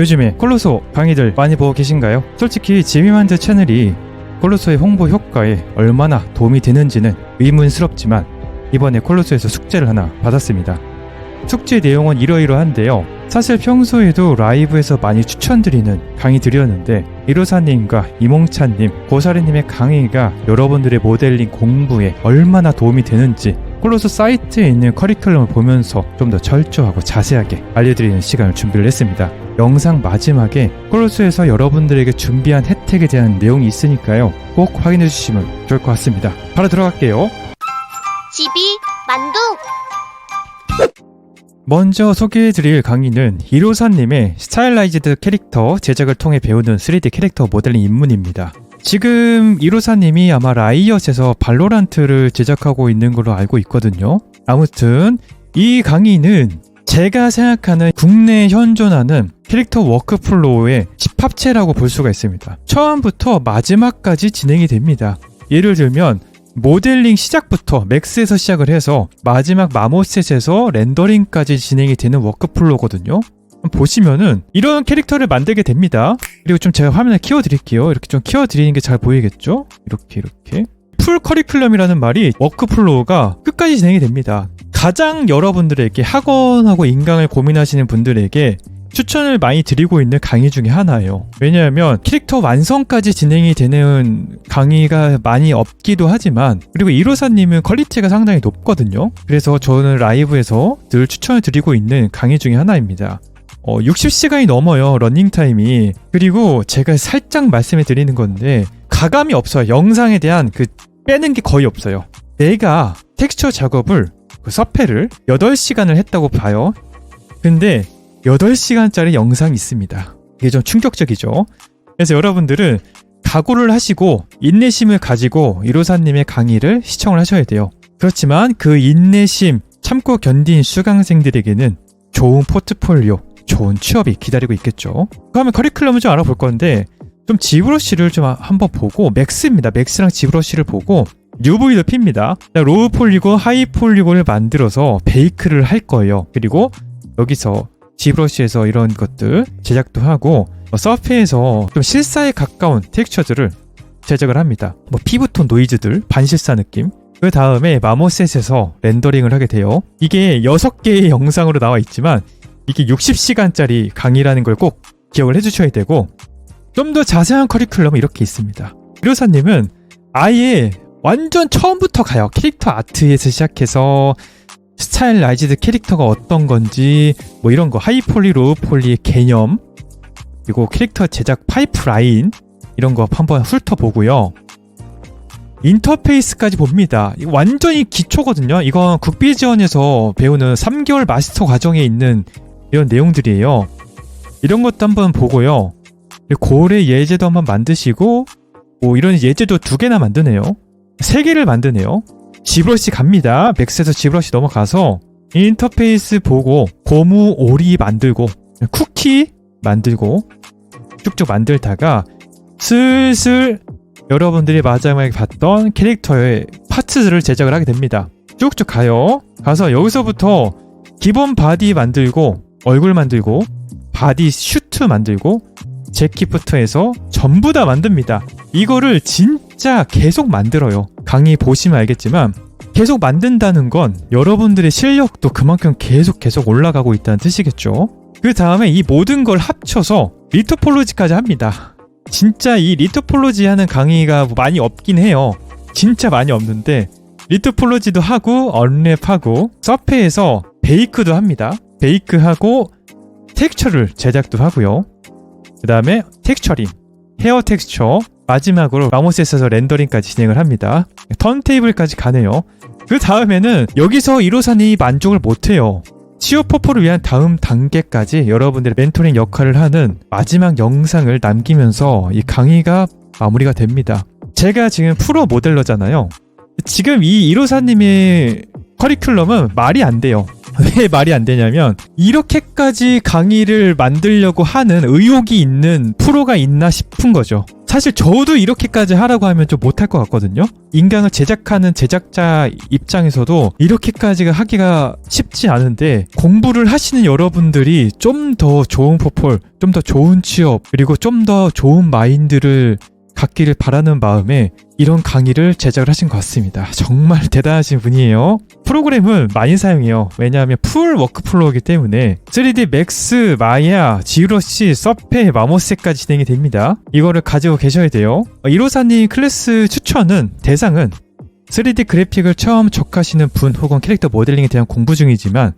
요즘에 콜로소 강의들 많이 보고 계신가요? 솔직히 지미만드 채널이 콜로소의 홍보 효과에 얼마나 도움이 되는지는 의문스럽지만 이번에 콜로소에서 숙제를 하나 받았습니다. 숙제 내용은 이러이러한데요. 사실 평소에도 라이브에서 많이 추천드리는 강의들이었는데 이로사님과 이몽찬님, 고사리님의 강의가 여러분들의 모델링 공부에 얼마나 도움이 되는지 콜로소 사이트에 있는 커리큘럼을 보면서 좀 더 철저하고 자세하게 알려드리는 시간을 준비를 했습니다. 영상 마지막에 콜로소에서 여러분들에게 준비한 혜택에 대한 내용이 있으니까요. 꼭 확인해 주시면 좋을 것 같습니다. 바로 들어갈게요. 집이 만두. 먼저 소개해드릴 강의는 이로사님의 스타일라이즈드 캐릭터 제작을 통해 배우는 3D 캐릭터 모델링 입문입니다. 지금 이로사님이 아마 라이엇에서 발로란트를 제작하고 있는 걸로 알고 있거든요. 아무튼 이 강의는 제가 생각하는 국내에 현존하는 캐릭터 워크플로우의 집합체라고 볼 수가 있습니다. 처음부터 마지막까지 진행이 됩니다. 예를 들면 모델링 시작부터 맥스에서 시작을 해서 마지막 마모셋에서 렌더링까지 진행이 되는 워크플로우거든요. 보시면은 이런 캐릭터를 만들게 됩니다. 그리고 좀 제가 화면을 키워드릴게요. 이렇게 좀 키워드리는 게 잘 보이겠죠? 이렇게 풀 커리큘럼이라는 말이 워크플로우가 끝까지 진행이 됩니다. 가장 여러분들에게 학원하고 인강을 고민하시는 분들에게 추천을 많이 드리고 있는 강의 중에 하나예요. 왜냐하면 캐릭터 완성까지 진행이 되는 강의가 많이 없기도 하지만 그리고 이로사님은 퀄리티가 상당히 높거든요. 그래서 저는 라이브에서 늘 추천을 드리고 있는 강의 중에 하나입니다. 60시간이 넘어요, 러닝타임이. 그리고 제가 살짝 말씀해 드리는 건데 가감이 없어요. 영상에 대한 빼는 게 거의 없어요. 내가 텍스처 작업을 서페를 8시간을 했다고 봐요. 근데 8시간짜리 영상이 있습니다. 이게 좀 충격적이죠. 그래서 여러분들은 각오를 하시고 인내심을 가지고 이로사님의 강의를 시청을 하셔야 돼요. 그렇지만 그 인내심 참고 견딘 수강생들에게는 좋은 포트폴리오, 좋은 취업이 기다리고 있겠죠. 그러면 커리큘럼을 좀 알아볼 건데 좀 지브러쉬를 좀 한번 보고 맥스입니다. 맥스랑 지브러쉬를 보고 UV도 핍니다. 로우 폴리곤, 하이 폴리곤을 만들어서 베이크를 할 거예요. 그리고 여기서 지브러쉬에서 이런 것들 제작도 하고 서페에서 좀 실사에 가까운 텍스처들을 제작을 합니다. 피부톤 노이즈들, 반실사 느낌. 그 다음에 마모셋에서 렌더링을 하게 돼요. 이게 6개의 영상으로 나와 있지만 이게 60시간짜리 강의라는 걸 꼭 기억을 해주셔야 되고 좀 더 자세한 커리큘럼은 이렇게 있습니다. 이로사님은 아예 완전 처음부터 가요. 캐릭터 아트에서 시작해서 스타일라이즈드 캐릭터가 어떤 건지 이런 거 하이폴리, 로우폴리의 개념 그리고 캐릭터 제작 파이프라인 이런 거 한번 훑어보고요. 인터페이스까지 봅니다. 이거 완전히 기초거든요. 이건 국비지원에서 배우는 3개월 마스터 과정에 있는 이런 내용들이에요. 이런 것도 한번 보고요. 고래 예제도 한번 만드시고 이런 예제도 2개나 만드네요. 3개를 만드네요. 지브러시 갑니다. 맥스에서 지브러시 넘어가서 인터페이스 보고 고무 오리 만들고 쿠키 만들고 쭉쭉 만들다가 슬슬 여러분들이 마지막에 봤던 캐릭터의 파츠들을 제작을 하게 됩니다. 쭉쭉 가요. 가서 여기서부터 기본 바디 만들고 얼굴 만들고 바디 슈트 만들고 재킷부터 해서 전부 다 만듭니다. 이거를 진짜 계속 만들어요. 강의 보시면 알겠지만 계속 만든다는 건 여러분들의 실력도 그만큼 계속 올라가고 있다는 뜻이겠죠. 그 다음에 이 모든 걸 합쳐서 리토폴로지까지 합니다. 진짜 이 리토폴로지 하는 강의가 많이 없긴 해요. 진짜 많이 없는데 리토폴로지도 하고 언랩하고 서페에서 베이크도 합니다. 베이크하고 텍스처를 제작도 하고요. 그 다음에 텍스처링, 헤어 텍스처, 마지막으로 마모셋에서 렌더링까지 진행을 합니다. 턴테이블까지 가네요. 그 다음에는 여기서 이로사님이 만족을 못해요. 치오포포를 위한 다음 단계까지 여러분들의 멘토링 역할을 하는 마지막 영상을 남기면서 이 강의가 마무리가 됩니다. 제가 지금 프로 모델러잖아요. 지금 이 이로사님의 커리큘럼은 말이 안 돼요. 왜 말이 안 되냐면 이렇게까지 강의를 만들려고 하는 의욕이 있는 프로가 있나 싶은 거죠. 사실 저도 이렇게까지 하라고 하면 좀 못할 것 같거든요. 인강을 제작하는 제작자 입장에서도 이렇게까지가 하기가 쉽지 않은데, 공부를 하시는 여러분들이 좀 더 좋은 포폴, 좀 더 좋은 취업, 그리고 좀 더 좋은 마인드를 갖기를 바라는 마음에 이런 강의를 제작을 하신 것 같습니다. 정말 대단하신 분이에요. 프로그램은 많이 사용해요. 왜냐하면 풀 워크플로우이기 때문에 3D 맥스, 마야, 지브러시, 서페, 마모스까지 진행이 됩니다. 이거를 가지고 계셔야 돼요. 이로사님 클래스 추천은 대상은 3D 그래픽을 처음 접하시는 분 혹은 캐릭터 모델링에 대한 공부 중이지만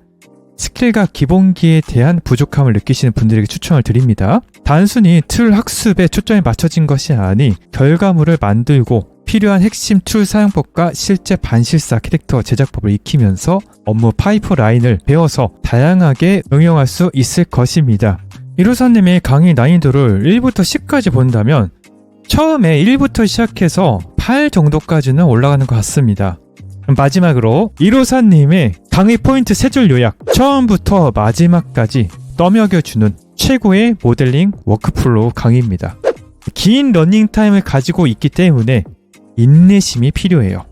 스킬과 기본기에 대한 부족함을 느끼시는 분들에게 추천을 드립니다. 단순히 툴 학습에 초점이 맞춰진 것이 아니 결과물을 만들고 필요한 핵심 툴 사용법과 실제 반실사 캐릭터 제작법을 익히면서 업무 파이프라인을 배워서 다양하게 응용할 수 있을 것입니다. 이로사님의 강의 난이도를 1부터 10까지 본다면 처음에 1부터 시작해서 8 정도까지는 올라가는 것 같습니다. 마지막으로 이로사님의 강의 포인트 3줄 요약, 처음부터 마지막까지 떠먹여주는 최고의 모델링 워크플로우 강의입니다. 긴 러닝타임을 가지고 있기 때문에 인내심이 필요해요.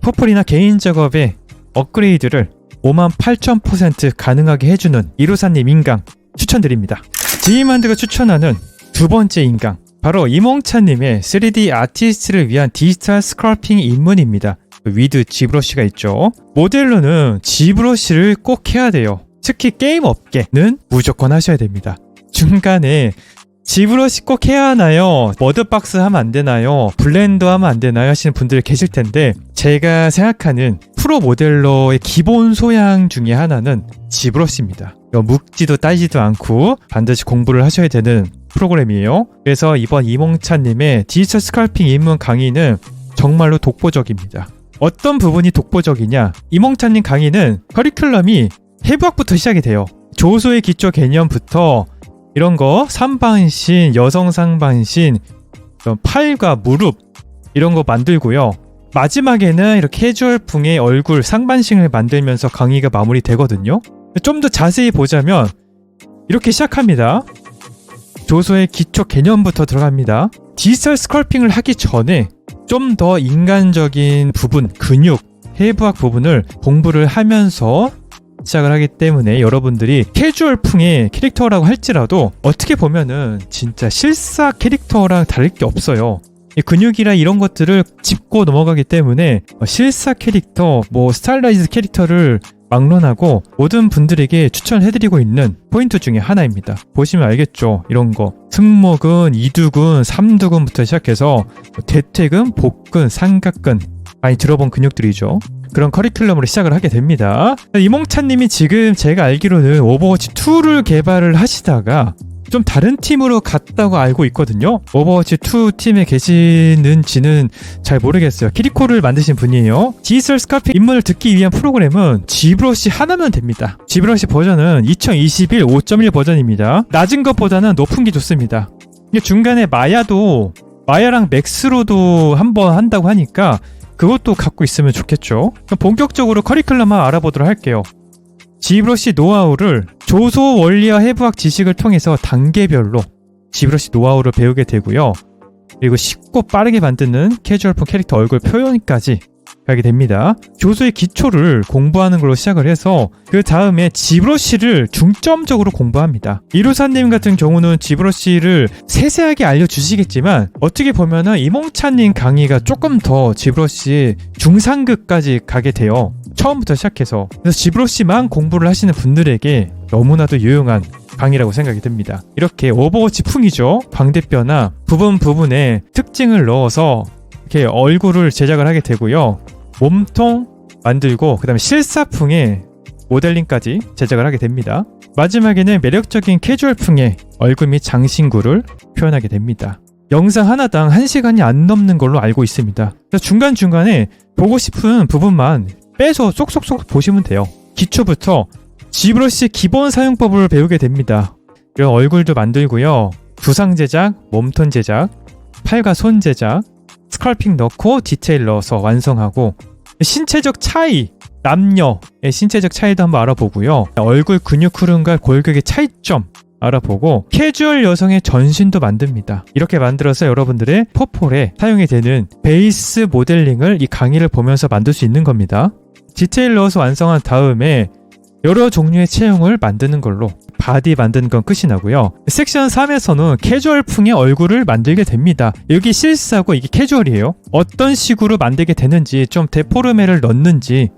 포폴이나 개인 작업의 업그레이드를 58,000% 가능하게 해주는 이로사님 인강 추천드립니다. 지이만드가 추천하는 두 번째 인강, 바로 이몽찬님의 3D 아티스트를 위한 디지털 스크래핑 입문입니다. 위드 지브러시가 있죠. 모델로는 지브러시를 꼭 해야 돼요. 특히 게임 업계는 무조건 하셔야 됩니다. 중간에 지브러시 꼭 해야 하나요? 머드박스 하면 안 되나요? 블렌더 하면 안 되나요? 하시는 분들 계실 텐데, 제가 생각하는 프로 모델러의 기본 소양 중에 하나는 지브러시입니다. 묵지도 따지도 않고 반드시 공부를 하셔야 되는 프로그램이에요. 그래서 이번 이몽찬님의 디지털 스크래핑 입문 강의는 정말로 독보적입니다. 어떤 부분이 독보적이냐? 이몽찬님 강의는 커리큘럼이 해부학부터 시작이 돼요. 조소의 기초 개념부터 이런 거 상반신, 여성 상반신, 팔과 무릎 이런 거 만들고요. 마지막에는 이렇게 캐주얼풍의 얼굴 상반신을 만들면서 강의가 마무리되거든요. 좀 더 자세히 보자면 이렇게 시작합니다. 조소의 기초 개념부터 들어갑니다. 디지털 스컬핑을 하기 전에 좀 더 인간적인 부분, 근육, 해부학 부분을 공부를 하면서 시작을 하기 때문에 여러분들이 캐주얼풍의 캐릭터라고 할지라도 어떻게 보면은 진짜 실사 캐릭터랑 다를 게 없어요. 근육이나 이런 것들을 짚고 넘어가기 때문에 실사 캐릭터, 스타일라이즈 캐릭터를 막론하고 모든 분들에게 추천해드리고 있는 포인트 중에 하나입니다. 보시면 알겠죠? 이런 거 승모근, 이두근, 삼두근부터 시작해서 대퇴근, 복근, 삼각근 많이 들어본 근육들이죠. 그런 커리큘럼으로 시작을 하게 됩니다. 이몽찬님이 지금 제가 알기로는 오버워치 2를 개발을 하시다가 좀 다른 팀으로 갔다고 알고 있거든요. 오버워치 2 팀에 계시는지는 잘 모르겠어요. 키리코를 만드신 분이에요. 디지털 스카핑 입문을 듣기 위한 프로그램은 지브러시 하나면 됩니다. 지브러시 버전은 2021 5.1 버전입니다. 낮은 것보다는 높은 게 좋습니다. 중간에 마야랑 맥스로도 한번 한다고 하니까 그것도 갖고 있으면 좋겠죠. 그럼 본격적으로 커리큘럼을 알아보도록 할게요. 지브러시 노하우를 조소 원리와 해부학 지식을 통해서 단계별로 지브러시 노하우를 배우게 되고요. 그리고 쉽고 빠르게 만드는 캐주얼풍 캐릭터 얼굴 표현까지 가게 됩니다. 조소의 기초를 공부하는 걸로 시작을 해서 그 다음에 지브러시를 중점적으로 공부합니다. 이루사님 같은 경우는 지브러시를 세세하게 알려주시겠지만 어떻게 보면은 이몽찬님 강의가 조금 더 지브러시의 중상급까지 가게 돼요. 처음부터 시작해서. 그래서 지브러시만 공부를 하시는 분들에게 너무나도 유용한 강의라고 생각이 듭니다. 이렇게 오버워치 풍이죠. 광대뼈나 부분에 특징을 넣어서 이렇게 얼굴을 제작을 하게 되고요. 몸통 만들고 그 다음에 실사풍의 모델링까지 제작을 하게 됩니다. 마지막에는 매력적인 캐주얼풍의 얼굴 및 장신구를 표현하게 됩니다. 영상 하나당 1시간이 안 넘는 걸로 알고 있습니다. 그래서 중간중간에 보고 싶은 부분만 빼서 쏙쏙쏙 보시면 돼요. 기초부터 지브러시 기본 사용법을 배우게 됩니다. 이런 얼굴도 만들고요. 두상 제작, 몸통 제작, 팔과 손 제작, 스컬핑 넣고 디테일 넣어서 완성하고 신체적 차이, 남녀의 신체적 차이도 한번 알아보고요. 얼굴 근육 흐름과 골격의 차이점 알아보고 캐주얼 여성의 전신도 만듭니다. 이렇게 만들어서 여러분들의 퍼폴에 사용이 되는 베이스 모델링을 이 강의를 보면서 만들 수 있는 겁니다. 디테일 넣어서 완성한 다음에 여러 종류의 체형을 만드는 걸로 바디 만드는 건 끝이 나고요. 섹션 3에서는 캐주얼풍의 얼굴을 만들게 됩니다. 여기 실사고 이게 캐주얼이에요. 어떤 식으로 만들게 되는지, 좀 데포르메를 넣는지,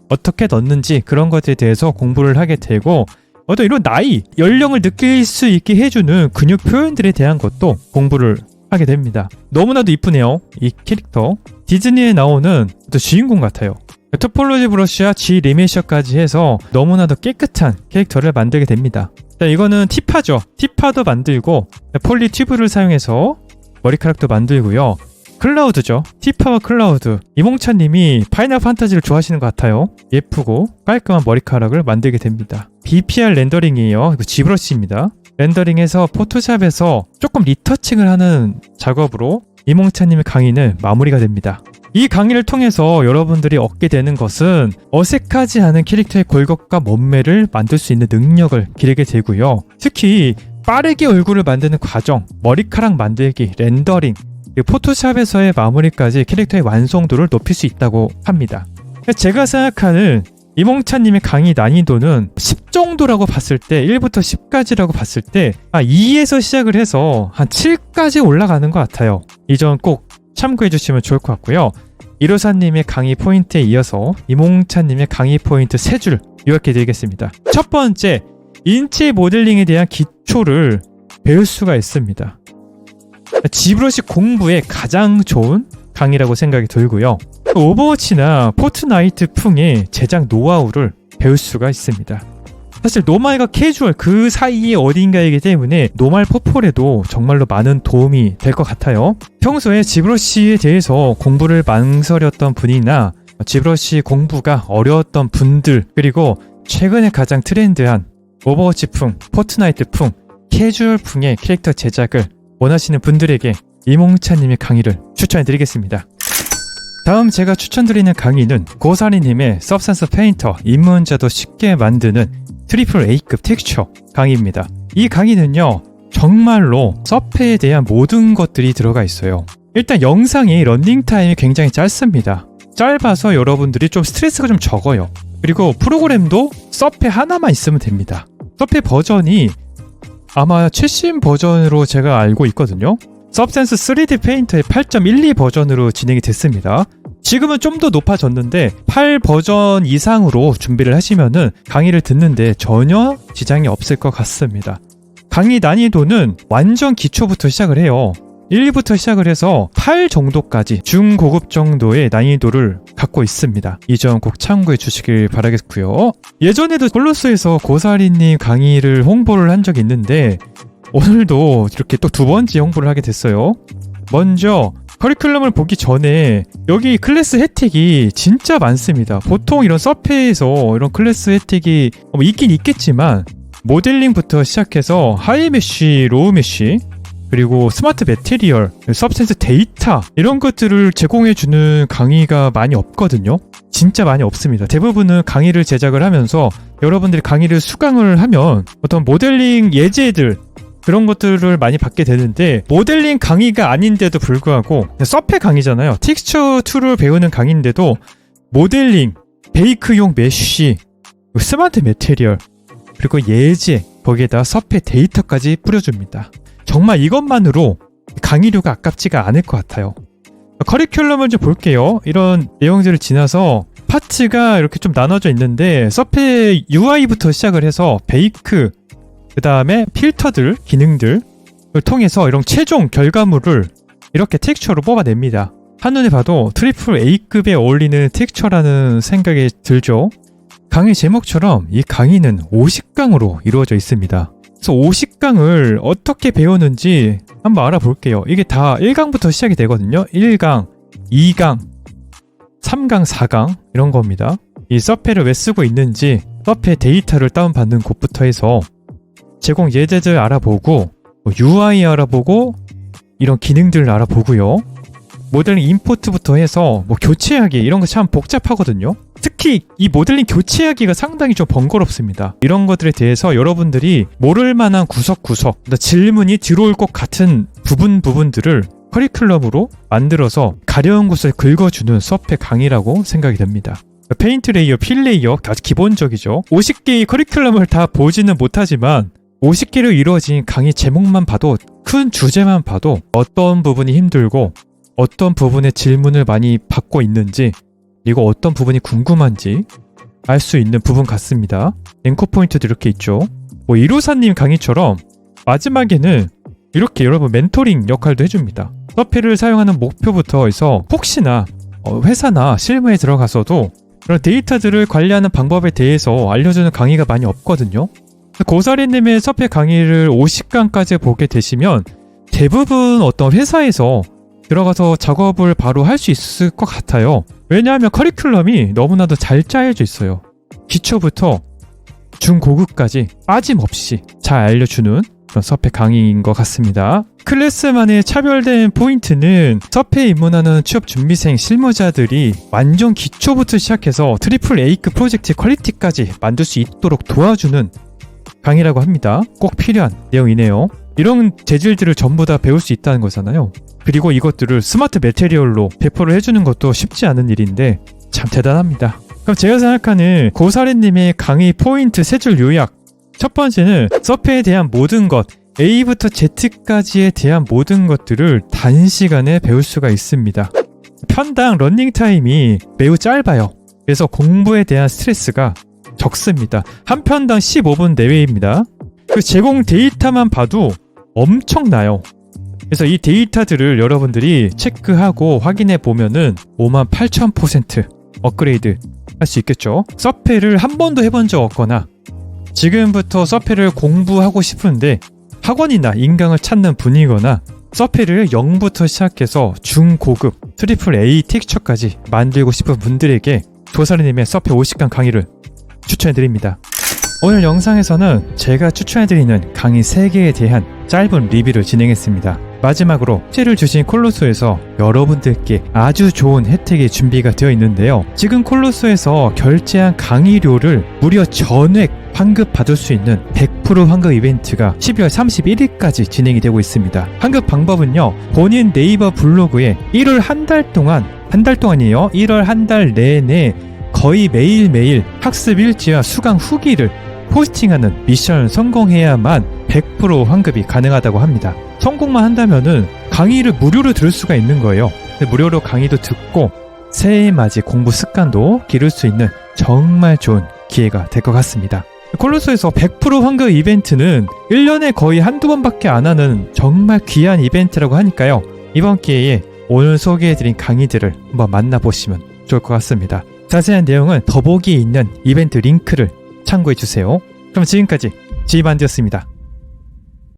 어떻게 넣는지 그런 것에 대해서 공부를 하게 되고, 어떤 이런 나이, 연령을 느낄 수 있게 해주는 근육 표현들에 대한 것도 공부를 하게 됩니다. 너무나도 이쁘네요. 이 캐릭터. 디즈니에 나오는 또 주인공 같아요. 토폴로지 브러쉬와 G 리메이셔까지 해서 너무나도 깨끗한 캐릭터를 만들게 됩니다. 자, 이거는 티파죠. 티파도 만들고 폴리 튜브를 사용해서 머리카락도 만들고요. 클라우드죠. 티파와 클라우드. 이몽찬님이 파이널 판타지를 좋아하시는 것 같아요. 예쁘고 깔끔한 머리카락을 만들게 됩니다. BPR 렌더링이에요. 이거 G브러쉬입니다. 렌더링해서 포토샵에서 조금 리터칭을 하는 작업으로 이몽찬님의 강의는 마무리가 됩니다. 이 강의를 통해서 여러분들이 얻게 되는 것은 어색하지 않은 캐릭터의 골격과 몸매를 만들 수 있는 능력을 기르게 되고요. 특히 빠르게 얼굴을 만드는 과정, 머리카락 만들기, 렌더링, 포토샵에서의 마무리까지 캐릭터의 완성도를 높일 수 있다고 합니다. 제가 생각하는 이몽찬님의 강의 난이도는 10 정도라고 봤을 때, 1부터 10까지라고 봤을 때 2에서 시작을 해서 한 7까지 올라가는 것 같아요. 이 점 꼭 참고해 주시면 좋을 것 같고요. 이로사님의 강의 포인트에 이어서 이몽찬님의 강의 포인트 3줄 요약해 드리겠습니다. 첫 번째, 인체 모델링에 대한 기초를 배울 수가 있습니다. G브러쉬 공부에 가장 좋은 강의라고 생각이 들고요. 오버워치나 포트나이트 풍의 제작 노하우를 배울 수가 있습니다. 사실 노말과 캐주얼 그 사이에 어딘가이기 때문에 노말 퍼폴에도 정말로 많은 도움이 될 것 같아요. 평소에 G브러쉬에 대해서 공부를 망설였던 분이나 G브러쉬 공부가 어려웠던 분들, 그리고 최근에 가장 트렌드한 오버워치풍, 포트나이트풍, 캐주얼풍의 캐릭터 제작을 원하시는 분들에게 이몽찬님의 강의를 추천해드리겠습니다. 다음 제가 추천드리는 강의는 고사리님의 서브스탄스 페인터, 입문자도 쉽게 만드는 트리플 A급 텍스처 강의입니다. 이 강의는요, 정말로 서페에 대한 모든 것들이 들어가 있어요. 일단 영상이 런닝타임이 굉장히 짧습니다. 짧아서 여러분들이 좀 스트레스가 좀 적어요. 그리고 프로그램도 서페 하나만 있으면 됩니다. 서페 버전이 아마 최신 버전으로 제가 알고 있거든요. 서브스탄스 3D 페인터의 8.12 버전으로 진행이 됐습니다. 지금은 좀 더 높아졌는데 8 버전 이상으로 준비를 하시면은 강의를 듣는데 전혀 지장이 없을 것 같습니다. 강의 난이도는 완전 기초부터 시작을 해요. 1부터 시작을 해서 8 정도까지 중고급 정도의 난이도를 갖고 있습니다. 이 점 꼭 참고해 주시길 바라겠고요. 예전에도 콜로스에서 고사리님 강의를 홍보를 한 적이 있는데 오늘도 이렇게 또 두 번째 홍보를 하게 됐어요. 먼저 커리큘럼을 보기 전에 여기 클래스 혜택이 진짜 많습니다. 보통 이런 서페에서 이런 클래스 혜택이 있긴 있겠지만 모델링부터 시작해서 하이 메쉬, 로우 메쉬, 그리고 스마트 매테리얼, 서브센스 데이터 이런 것들을 제공해주는 강의가 많이 없거든요. 진짜 많이 없습니다. 대부분은 강의를 제작을 하면서 여러분들이 강의를 수강을 하면 어떤 모델링 예제들 그런 것들을 많이 받게 되는데, 모델링 강의가 아닌데도 불구하고 서페 강의잖아요. 텍스처 툴을 배우는 강의인데도 모델링, 베이크용 메쉬, 스마트 매테리얼, 그리고 예제, 거기에다 서페 데이터까지 뿌려줍니다. 정말 이것만으로 강의료가 아깝지가 않을 것 같아요. 커리큘럼을 좀 볼게요. 이런 내용들을 지나서 파트가 이렇게 좀 나눠져 있는데, 서페 UI부터 시작을 해서 베이크, 그 다음에 필터들, 기능들을 통해서 이런 최종 결과물을 이렇게 텍스처로 뽑아냅니다. 한눈에 봐도 트리플 A급에 어울리는 텍스처라는 생각이 들죠. 강의 제목처럼 이 강의는 50강으로 이루어져 있습니다. 그래서 50강을 어떻게 배우는지 한번 알아볼게요. 이게 다 1강부터 시작이 되거든요. 1강, 2강, 3강, 4강 이런 겁니다. 이 서페를 왜 쓰고 있는지, 서페 데이터를 다운받는 곳부터 해서 제공 예제들 알아보고, UI 알아보고, 이런 기능들 알아보고요. 모델링 임포트부터 해서 뭐 교체하기 이런 거 참 복잡하거든요. 특히 이 모델링 교체하기가 상당히 좀 번거롭습니다. 이런 것들에 대해서 여러분들이 모를 만한 구석구석, 질문이 들어올 것 같은 부분들을 커리큘럼으로 만들어서 가려운 곳을 긁어주는 수업의 강의라고 생각이 됩니다. 페인트 레이어, 필 레이어 아주 기본적이죠. 50개의 커리큘럼을 다 보지는 못하지만 50개로 이루어진 강의 제목만 봐도, 큰 주제만 봐도 어떤 부분이 힘들고 어떤 부분에 질문을 많이 받고 있는지, 그리고 어떤 부분이 궁금한지 알 수 있는 부분 같습니다. 앵커 포인트도 이렇게 있죠. 뭐 이로사님 강의처럼 마지막에는 이렇게 여러분 멘토링 역할도 해줍니다. 서페를 사용하는 목표부터 해서 혹시나 회사나 실무에 들어가서도 그런 데이터들을 관리하는 방법에 대해서 알려주는 강의가 많이 없거든요. 고사리님의 서페 강의를 50강까지 보게 되시면 대부분 어떤 회사에서 들어가서 작업을 바로 할 수 있을 것 같아요. 왜냐하면 커리큘럼이 너무나도 잘 짜여져 있어요. 기초부터 중고급까지 빠짐없이 잘 알려주는 그런 서페 강의인 것 같습니다. 클래스만의 차별된 포인트는 서페에 입문하는 취업준비생 실무자들이 완전 기초부터 시작해서 트리플 A급 프로젝트 퀄리티까지 만들 수 있도록 도와주는 강의라고 합니다. 꼭 필요한 내용이네요. 이런 재질들을 전부 다 배울 수 있다는 거잖아요. 그리고 이것들을 스마트 매테리얼로 배포를 해주는 것도 쉽지 않은 일인데 참 대단합니다. 그럼 제가 생각하는 고사리님의 강의 포인트 3줄 요약. 첫 번째는 서페에 대한 모든 것, A부터 Z까지에 대한 모든 것들을 단시간에 배울 수가 있습니다. 편당 러닝타임이 매우 짧아요. 그래서 공부에 대한 스트레스가 적습니다. 한 편당 15분 내외입니다. 그 제공 데이터만 봐도 엄청나요. 그래서 이 데이터들을 여러분들이 체크하고 확인해 보면은 58,000% 업그레이드 할 수 있겠죠. 서페를 한 번도 해본 적 없거나 지금부터 서페를 공부하고 싶은데 학원이나 인강을 찾는 분이거나 서페를 0부터 시작해서 중고급 트리플 A 텍스처까지 만들고 싶은 분들에게 도사리님의 서페 50강 강의를 추천해드립니다. 오늘 영상에서는 제가 추천해드리는 강의 3개에 대한 짧은 리뷰를 진행했습니다. 마지막으로 혜택을 주신 콜로소에서 여러분들께 아주 좋은 혜택이 준비가 되어 있는데요. 지금 콜로소에서 결제한 강의료를 무려 전액 환급받을 수 있는 100% 환급 이벤트가 12월 31일까지 진행이 되고 있습니다. 환급 방법은요, 본인 네이버 블로그에 1월 한 달 동안이에요. 1월 한 달 내내 거의 매일매일 학습 일지와 수강 후기를 포스팅하는 미션을 성공해야만 100% 환급이 가능하다고 합니다. 성공만 한다면은 강의를 무료로 들을 수가 있는 거예요. 무료로 강의도 듣고 새해 맞이 공부 습관도 기를 수 있는 정말 좋은 기회가 될 것 같습니다. 콜로소에서 100% 환급 이벤트는 1년에 거의 한두 번밖에 안 하는 정말 귀한 이벤트라고 하니까요. 이번 기회에 오늘 소개해드린 강의들을 한번 만나보시면 좋을 것 같습니다. 자세한 내용은 더보기에 있는 이벤트 링크를 참고해주세요. 그럼 지금까지 지반디였습니다.